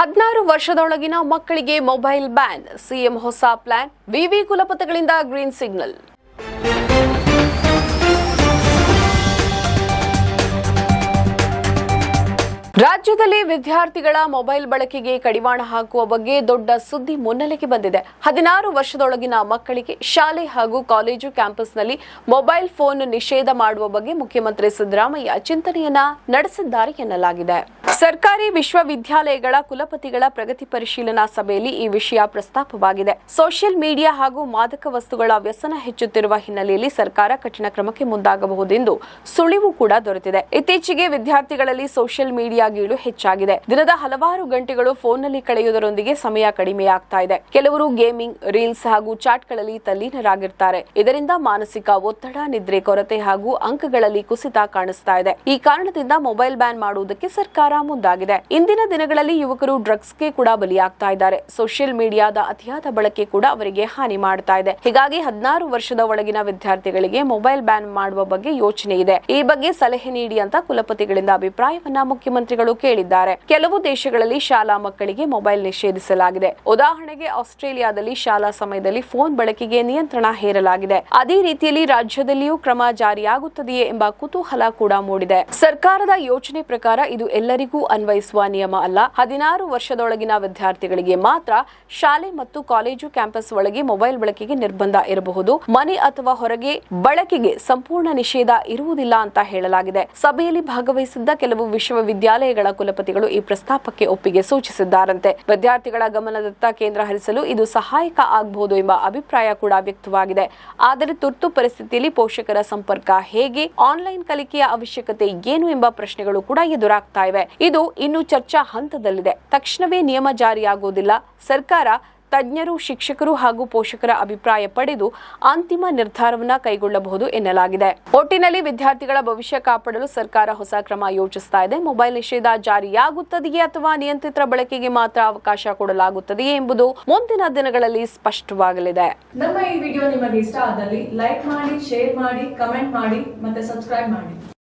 16 ವರ್ಷದೊಳಗಿನ ಮಕ್ಕಳಿಗೆ mobile ban. CM ಹೊಸ ಪ್ಲಾನ್. ವಿವಿ ಕುಲಪತಿಗಳಿಂದ ಗ್ರೀನ್ ಸಿಗ್ನಲ್. ರಾಜ್ಯದಲ್ಲಿ ವಿದ್ಯಾರ್ಥಿಗಳ ಮೊಬೈಲ್ ಬಳಕೆಗೆ ಕಡಿವಾಣ ಹಾಕುವ ಬಗ್ಗೆ ದೊಡ್ಡ ಸುದ್ದಿ ಮುನ್ನೆಲೆಗೆ ಬಂದಿದೆ. 16 ವರ್ಷದೊಳಗಿನ ಮಕ್ಕಳಿಗೆ ಶಾಲೆ ಹಾಗೂ ಕಾಲೇಜು ಕ್ಯಾಂಪಸ್ನಲ್ಲಿ ಮೊಬೈಲ್ ಫೋನ್ ನಿಷೇಧ ಮಾಡುವ ಬಗ್ಗೆ ಮುಖ್ಯಮಂತ್ರಿ ಸಿದ್ದರಾಮಯ್ಯ ಚಿಂತನೆಯನ್ನ ನಡೆಸಿದ್ದಾರೆ ಎನ್ನಲಾಗಿದೆ. ಸರ್ಕಾರಿ ವಿಶ್ವವಿದ್ಯಾಲಯಗಳ ಕುಲಪತಿಗಳ ಪ್ರಗತಿ ಪರಿಶೀಲನಾ ಸಭೆಯಲ್ಲಿ ಈ ವಿಷಯ ಪ್ರಸ್ತಾಪವಾಗಿದೆ. ಸೋಷಿಯಲ್ ಮೀಡಿಯಾ ಹಾಗೂ ಮಾದಕ ವಸ್ತುಗಳ ವ್ಯಸನ ಹೆಚ್ಚುತ್ತಿರುವ ಹಿನ್ನೆಲೆಯಲ್ಲಿ ಸರ್ಕಾರ ಕಠಿಣ ಕ್ರಮಕ್ಕೆ ಮುಂದಾಗಬಹುದೆಂದು ಸುಳಿವು ಕೂಡ ದೊರೆತಿದೆ. ಇತ್ತೀಚೆಗೆ ವಿದ್ಯಾರ್ಥಿಗಳಲ್ಲಿ ಸೋಷಿಯಲ್ ಮೀಡಿಯಾ ಗೀಳು ಹೆಚ್ಚಾಗಿದೆ. ದಿನದ ಹಲವಾರು ಗಂಟೆಗಳು ಫೋನ್ನಲ್ಲಿ ಕಳೆಯುವುದರೊಂದಿಗೆ ಸಮಯ ಕಡಿಮೆಯಾಗ್ತಾ ಇದೆ. ಕೆಲವರು ಗೇಮಿಂಗ್, ರೀಲ್ಸ್ ಹಾಗೂ ಚಾಟ್ಗಳಲ್ಲಿ ತಲ್ಲೀನರಾಗಿರ್ತಾರೆ. ಇದರಿಂದ ಮಾನಸಿಕ ಒತ್ತಡ, ನಿದ್ರೆ ಕೊರತೆ ಹಾಗೂ ಅಂಕಗಳಲ್ಲಿ ಕುಸಿತ ಕಾಣಿಸ್ತಾ ಇದೆ. ಈ ಕಾರಣದಿಂದ ಮೊಬೈಲ್ ಬ್ಯಾನ್ ಮಾಡುವುದಕ್ಕೆ ಸರ್ಕಾರ ಮುಂದಾಗಿದೆ. ಇಂದಿನ ದಿನಗಳಲ್ಲಿ ಯುವಕರು ಡ್ರಗ್ಸ್ಗೆ ಕೂಡ ಬಲಿಯಾಗ್ತಾ ಇದ್ದಾರೆ. ಸೋಷಿಯಲ್ ಮೀಡಿಯಾದ ಅತಿಯಾದ ಬಳಕೆ ಕೂಡ ಅವರಿಗೆ ಹಾನಿ ಮಾಡ್ತಾ ಇದೆ. ಹೀಗಾಗಿ 16 ವರ್ಷದ ಒಳಗಿನ ವಿದ್ಯಾರ್ಥಿಗಳಿಗೆ ಮೊಬೈಲ್ ಬ್ಯಾನ್ ಮಾಡುವ ಬಗ್ಗೆ ಯೋಚನೆ ಇದೆ. ಈ ಬಗ್ಗೆ ಸಲಹೆ ನೀಡಿ ಅಂತ ಕುಲಪತಿಗಳಿಂದ ಅಭಿಪ್ರಾಯವನ್ನ ಮುಖ್ಯಮಂತ್ರಿಗಳು ಕೇಳಿದ್ದಾರೆ. ಕೆಲವು ದೇಶಗಳಲ್ಲಿ ಶಾಲಾ ಮಕ್ಕಳಿಗೆ ಮೊಬೈಲ್ ನಿಷೇಧಿಸಲಾಗಿದೆ. ಉದಾಹರಣೆಗೆ ಆಸ್ಟ್ರೇಲಿಯಾದಲ್ಲಿ ಶಾಲಾ ಸಮಯದಲ್ಲಿ ಫೋನ್ ಬಳಕೆಗೆ ನಿಯಂತ್ರಣ ಹೇರಲಾಗಿದೆ. ಅದೇ ರೀತಿಯಲ್ಲಿ ರಾಜ್ಯದಲ್ಲಿಯೂ ಕ್ರಮ ಜಾರಿಯಾಗುತ್ತದೆಯೇ ಎಂಬ ಕುತೂಹಲ ಕೂಡ ಮೂಡಿದೆ. ಸರ್ಕಾರದ ಯೋಜನೆ ಪ್ರಕಾರ ಇದು ಎಲ್ಲರಿಗೂ ಅನ್ವಯಿಸುವ ನಿಯಮ ಅಲ್ಲ. 16 ವರ್ಷದೊಳಗಿನ ವಿದ್ಯಾರ್ಥಿಗಳಿಗೆ ಮಾತ್ರ ಶಾಲೆ ಮತ್ತು ಕಾಲೇಜು ಕ್ಯಾಂಪಸ್ ಒಳಗೆ ಮೊಬೈಲ್ ಬಳಕೆಗೆ ನಿರ್ಬಂಧ ಇರಬಹುದು. ಮನೆ ಅಥವಾ ಹೊರಗೆ ಬಳಕೆಗೆ ಸಂಪೂರ್ಣ ನಿಷೇಧ ಇರುವುದಿಲ್ಲ ಅಂತ ಹೇಳಲಾಗಿದೆ. ಸಭೆಯಲ್ಲಿ ಭಾಗವಹಿಸಿದ್ದ ಕೆಲವು ವಿಶ್ವವಿದ್ಯಾಲಯಗಳ ಕುಲಪತಿಗಳು ಈ ಪ್ರಸ್ತಾಪಕ್ಕೆ ಒಪ್ಪಿಗೆ ಸೂಚಿಸಿದ್ದಾರಂತೆ. ವಿದ್ಯಾರ್ಥಿಗಳ ಗಮನದತ್ತ ಕೇಂದ್ರ ಹರಿಸಲು ಇದು ಸಹಾಯಕ ಆಗಬಹುದು ಎಂಬ ಅಭಿಪ್ರಾಯ ಕೂಡ ವ್ಯಕ್ತವಾಗಿದೆ. ಆದರೆ ತುರ್ತು ಪರಿಸ್ಥಿತಿಯಲ್ಲಿ ಪೋಷಕರ ಸಂಪರ್ಕ ಹೇಗೆ, ಆನ್ಲೈನ್ ಕಲಿಕೆಯ ಅವಶ್ಯಕತೆ ಏನು ಎಂಬ ಪ್ರಶ್ನೆಗಳು ಕೂಡ ಎದುರಾಗ್ತಾ ಇವೆ. ಇದು ಇನ್ನು ಚರ್ಚಾ ಹಂತದಲ್ಲಿದೆ. ತಕ್ಷಣವೇ ನಿಯಮ ಜಾರಿಯಾಗುವುದಿಲ್ಲ. ಸರ್ಕಾರ ತಜ್ಞರು, ಶಿಕ್ಷಕರು ಹಾಗೂ ಪೋಷಕರ ಅಭಿಪ್ರಾಯ ಪಡೆದು ಅಂತಿಮ ನಿರ್ಧಾರವನ್ನ ಕೈಗೊಳ್ಳಬಹುದು ಎನ್ನಲಾಗಿದೆ. ಒಟ್ಟಿನಲ್ಲಿ ವಿದ್ಯಾರ್ಥಿಗಳ ಭವಿಷ್ಯ ಕಾಪಾಡಲು ಸರ್ಕಾರ ಹೊಸ ಕ್ರಮ ಯೋಚಿಸ್ತಾ ಇದೆ. ಮೊಬೈಲ್ ನಿಷೇಧ ಜಾರಿಯಾಗುತ್ತದೆಯೇ ಅಥವಾ ನಿಯಂತ್ರಿತ ಬಳಕೆಗೆ ಮಾತ್ರ ಅವಕಾಶ ಕೊಡಲಾಗುತ್ತದೆಯೇ ಎಂಬುದು ಮುಂದಿನ ದಿನಗಳಲ್ಲಿ ಸ್ಪಷ್ಟವಾಗಲಿದೆ. ನಮ್ಮ ಈ ವಿಡಿಯೋ ನಿಮಗೆ ಇಷ್ಟ ಆದಲ್ಲಿ ಲೈಕ್ ಮಾಡಿ, ಶೇರ್ ಮಾಡಿ, ಕಮೆಂಟ್ ಮಾಡಿ ಮತ್ತೆ ಸಬ್ಸ್ಕ್ರೈಬ್ ಮಾಡಿ.